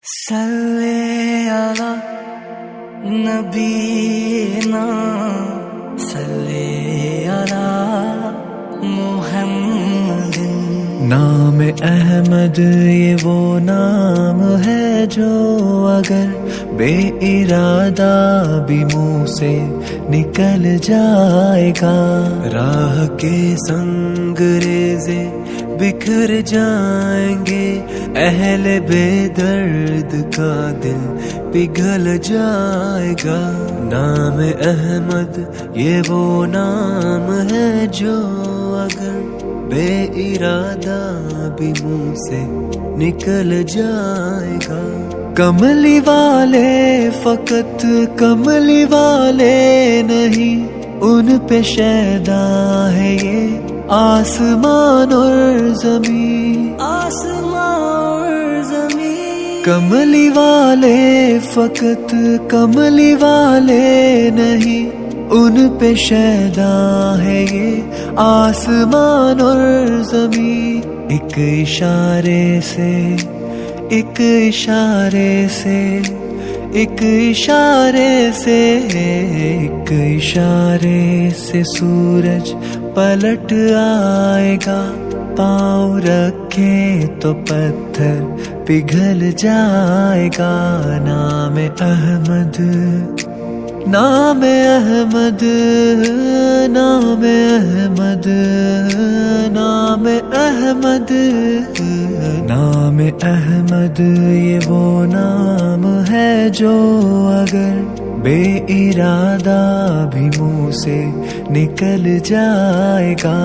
صلی علی نبینا صلی علی محمد۔ نام احمد یہ وہ نام ہے جو اگر بے ارادہ بھی منہ سے نکل جائے گا، راہ کے سنگ ریزے بکھر جائیں گے، اہل بے درد کا دل پگھل جائے گا۔ نام احمد یہ وہ نام ہے جو اگر بے ارادہ بھی منہ سے نکل جائے گا۔ کملی والے فقط کملی والے نہیں، ان پہ شیدا ہے یہ آسمان اور زمین، آسمان اور زمین۔ کملی والے فقط کملی والے نہیں، ان پہ شیدا ہے یہ آسمان اور زمین۔ ایک اشارے سے ایک اشارے سے ایک اشارے سے ایک اشارے سے سورج پلٹ آئے گا، پاؤں رکھے تو پتھر پگھل جائے گا۔ نام احمد نام احمد نام احمد نام احمد نام احمد یہ وہ نام ہے جو اگر بے ارادہ بھی منہ سے نکل جائے گا،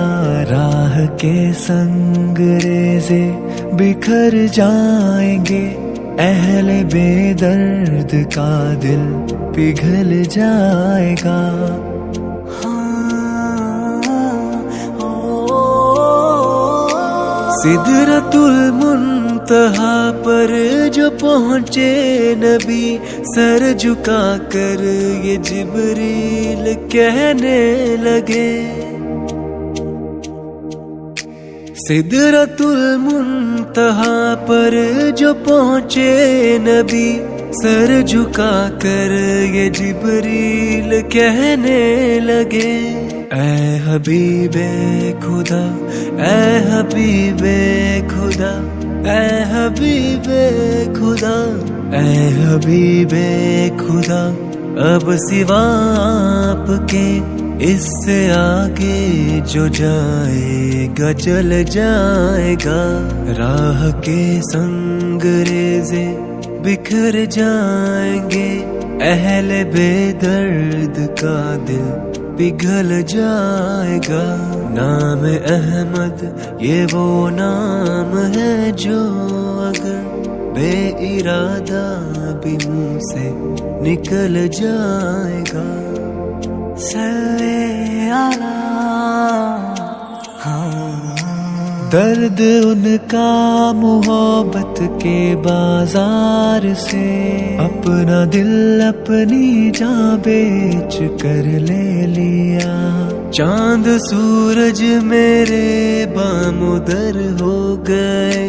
راہ کے سنگ ریزے بکھر جائیں گے، اہل بے درد کا دل پگھل جائے گا۔ سدرۃ المنتہا پر جو پہنچے نبی، سر جھکا کر یہ جبریل کہنے لگے۔ سدرۃ المنتہا پر جو پہنچے نبی، سر جھکا کر یہ جبریل کہنے لگے۔ اے حبیب خدا اے حبیب خدا اے حبیب خدا اے حبیب خدا، اب سوا آپ کے اس سے آگے جو جائے گا چل جائے گا۔ راہ کے سنگ ریزے بکھر جائیں گے، اہل بے درد کا دل پگھل جائے گا۔ نام احمد یہ وہ نام ہے جو اگر بے ارادہ بھی منہ سے نکل جائے گا۔ صلی علی درد ان کا محبت کے بازار سے، اپنا دل اپنی جاں بیچ کر لے لیا۔ چاند سورج میرے بامدر ہو گئے،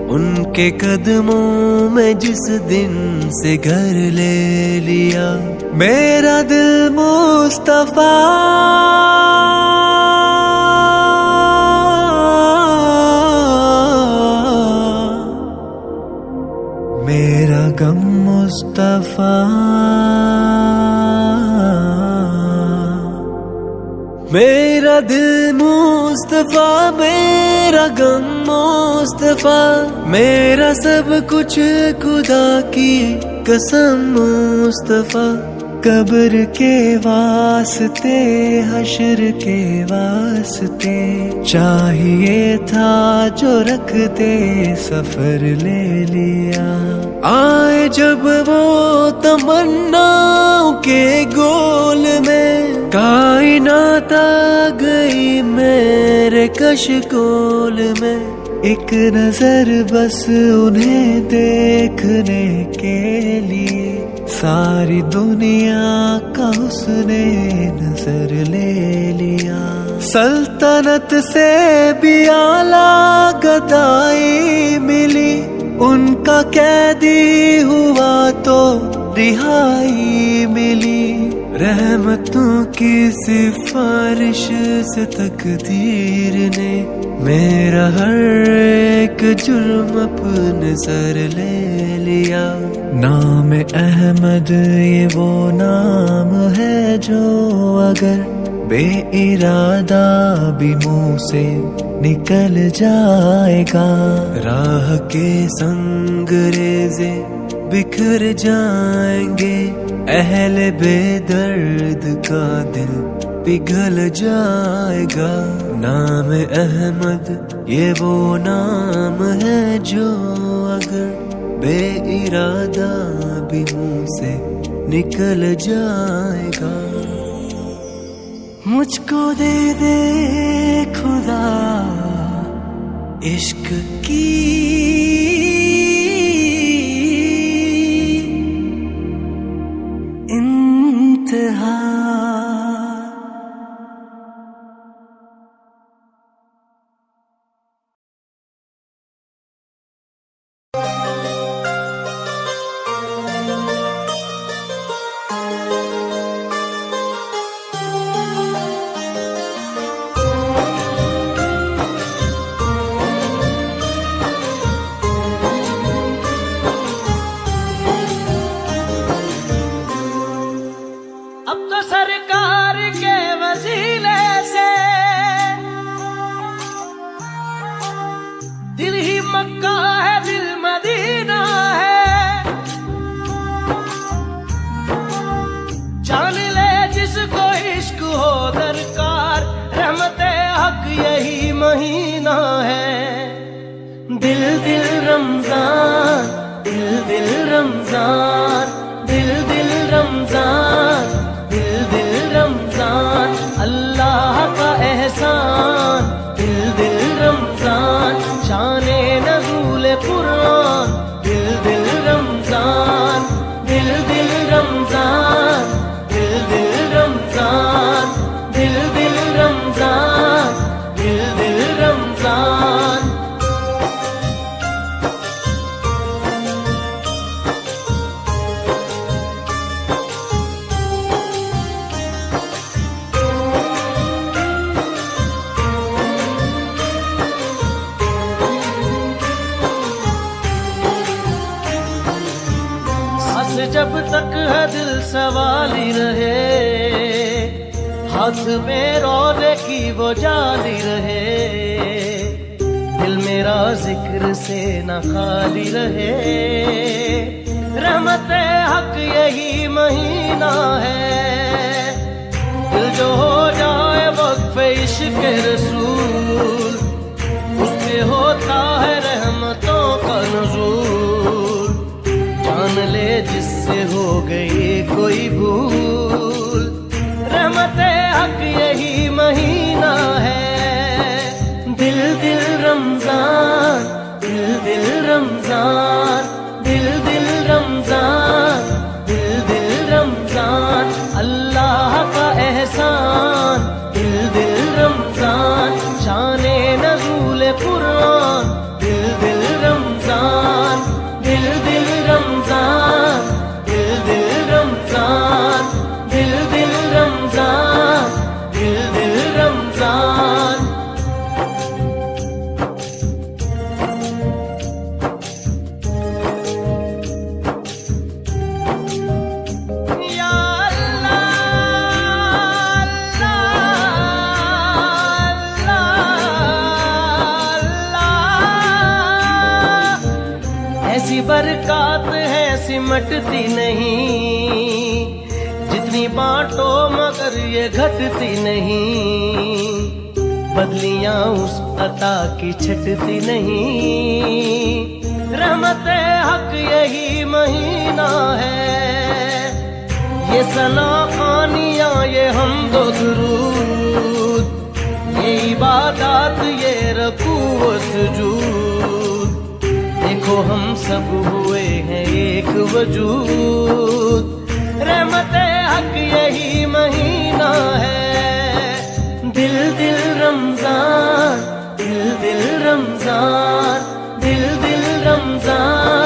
ان کے قدموں میں جس دن سے گھر لے لیا۔ میرا دل مصطفیٰ میرا غم مصطفیٰ، میرا دل مصطفیٰ، میرا غم مصطفیٰ، میرا سب کچھ خدا کی قسم مصطفیٰ۔ قبر کے واسطے حشر کے واسطے چاہیے تھا جو رکھتے سفر لے لیا۔ آئے جب وہ تمناؤں کے گول میں، کائنات آ گئی میرے کشکول میں۔ ایک نظر بس انہیں دیکھنے کے لیے، ساری دنیا کا حسن نظر لے لیا۔ سلطنت سے بھی اعلیٰ گدائی ملی، ان کا قیدی ہوا تو رہائی ملی، رحمتوں کی سفارش سے تقدیر نے میرا ہر ایک جرم اپنے سر لے لیا۔ نام احمد یہ وہ نام ہے جو اگر بے ارادہ بھی منہ سے نکل جائے گا، راہ کے سنگ ریزے بکھر جائیں گے، اہل بے درد کا دل پگھل جائے گا۔ نام احمد یہ وہ نام ہے جو اگر بے ارادہ بھی منہ سے نکل جائے گا۔ مجھ کو دے دے خدا عشق کی انتہا۔ اب تو سرکار کے وسیلے سے دل ہی مکہ ہے، دل مدینہ ہے، جان لے جس کو عشق ہو درکار، رحمت حق یہی مہینہ ہے۔ دل دل رمضان، دل دل رمضان، دل دل رمضان، دل دل رمضان، اللہ کا احسان، دل دل رمضان، شان نزول قرآن، دل دل رمضان، دل دل رمضان، دل دل رمضان، دل دل رمضان، دل دل رمضان۔ جب تک ہے دل سوالی رہے، ہاتھ میں روزے کی وہ جالی رہے، دل میرا ذکر سے نہ خالی رہے، رحمت حق یہی مہینہ ہے۔ دل جو ہو جائے وقف عشق رسول، اس پہ ہوتا ہے رحمتوں کا نزول، جان لے جس سے ہو گئی کوئی بھول، رحمت حق یہی مہینہ ہے۔ دل دل رمضان، دل دل رمضان، دل دل رمضان، دل دل رمضان، اللہ کا احسان، دل دل رمضان، شان نزول قرآن، دل دل رمضان، دل دل رمضان، دل دل رمضان، دل دل رمضان، دل دل رمضان۔ یا اللہ ایسی برکات ہے سمٹتی نہیں، جتنی بانٹو مگر یہ گھٹتی نہیں، بدلیاں اس عطا کی چھٹتی نہیں، رحمت حق یہی مہینہ ہے۔ یہ ثنا خوانیاں، یہ حمد و درود، یہ عبادات، یہ رکوع و سجود، دیکھو ہم سب ہوئے ہیں ایک وجود، رحمت حق یہی مہینہ ہے۔ دل دل رمضان، دل دل رمضان، دل دل رمضان، جان